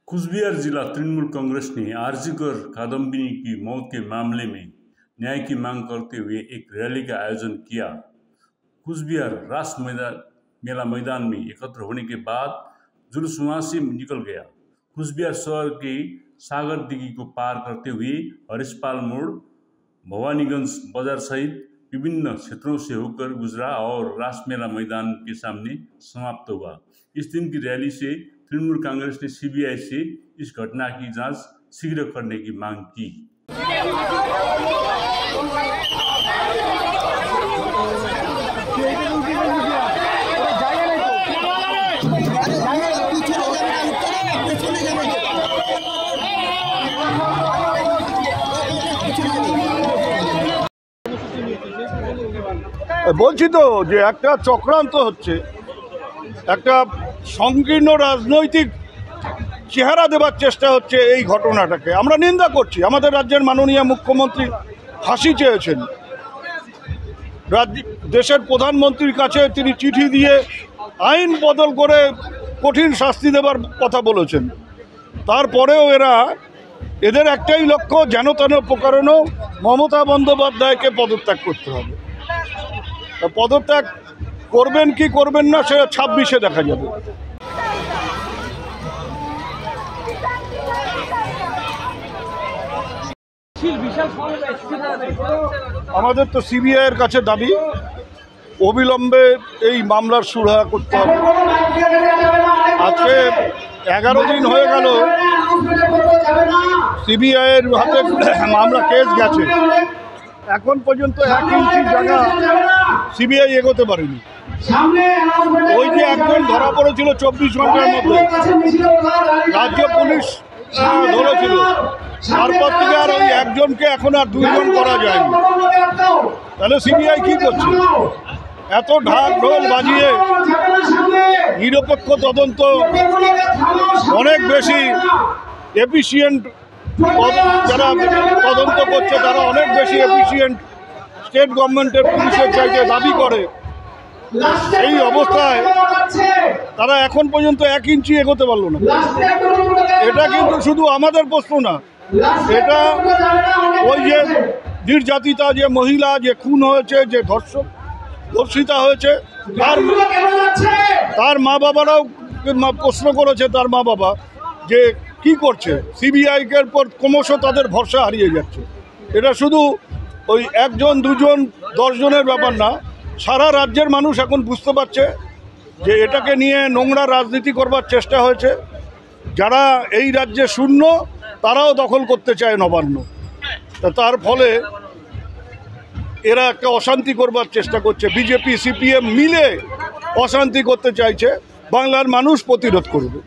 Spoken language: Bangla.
कुचबिहार जिला तृणमूल कांग्रेस ने आरजीकर कादम्बिनी की मौत के मामले में न्याय की मांग करते हुए एक रैली का आयोजन किया। कुचबिहार रास मेला मैदान में एकत्र होने के बाद जुलूस वहां से निकल गया। कुचबिहार शहर के सागर दिघी को पार करते हुए हरिशपाल मोड़, भवानीगंज बाजार सहित विभिन्न क्षेत्रों से होकर गुजरा और रास मेला मैदान के सामने समाप्त हुआ। इस दिन की रैली से तृणमूल कांग्रेस ने सीबीआई से इस घटना की जांच शीघ्र करने की मांग की। বলছি তো যে একটা চক্রান্ত হচ্ছে, একটা সংকীর্ণ রাজনৈতিক চেহারা দেবার চেষ্টা হচ্ছে। এই ঘটনাটাকে আমরা নিন্দা করছি। আমাদের রাজ্যের মাননীয় মুখ্যমন্ত্রী ফাঁসি চেয়েছেন, দেশের প্রধানমন্ত্রীর কাছে তিনি চিঠি দিয়ে আইন বদল করে কঠিন শাস্তি দেবার কথা বলেছেন। তারপরেও এদের একটাই লক্ষ্য, যেন তেন প্রকারেণ মমতা বন্দ্যোপাধ্যায়কে পদত্যাগ করতে হবে। পদত্যাগ করবেন কি করবেন না সেটা 26-এ দেখা যাবে। আমাদের তো সিবিআই এর কাছে দাবি অবিলম্বে এই মামলার সুরাহা করতে হবে। আজকে 11 দিন হয়ে গেল সিবিআই এর হাতে মামলা কেস গেছে, এখন পর্যন্ত 1 ইঞ্চি জায়গা সিবিআই এগোতে পারেনি। ওই যে একজন ধরা পড়েছিল 24 ঘন্টার মধ্যে, রাজ্য পুলিশ ধরেছিল, তারপর থেকে আর ওই একজনকে এখন আর 2 জন করা যায়নি। তাহলে সিবিআই কি করছে? এত ঢাক ঢোল বাজিয়ে নিরপেক্ষ তদন্ত, অনেক বেশি এফিসিয়েন্ট, যারা তদন্ত করছে তারা অনেক বেশি এফিসিয়েন্ট স্টেট গভর্নমেন্টের পুলিশের চাইতে দাবি করে। এই অবস্থায় তারা এখন পর্যন্ত 1 ইঞ্চি এগোতে পারল না। এটা কিন্তু শুধু আমাদের প্রশ্ন না, এটা ওই যে নির্যাতিতা যে মহিলা, যে খুন হয়েছে, যে ধর্ষিতা হয়েছে, তার মা বাবারাও প্রশ্ন করেছে। তার মা বাবা যে কি করছে, সিবিআইয়ের পর ক্রমশ তাদের ভরসা হারিয়ে যাচ্ছে। এটা শুধু ওই 1 জন 2 জন 10 জনের ব্যাপার না, সারা রাজ্যের মানুষ এখন বুঝতে পারছে যে এটাকে নিয়ে নোংরা রাজনীতি করবার চেষ্টা হয়েছে। যারা এই রাজ্যে শূন্য তারাও দখল করতে চায় নবান্ন। তার ফলে এরা একটা অশান্তি করবার চেষ্টা করছে। বিজেপি সিপিএম মিলে অশান্তি করতে চাইছে, বাংলার মানুষ প্রতিরোধ করবে।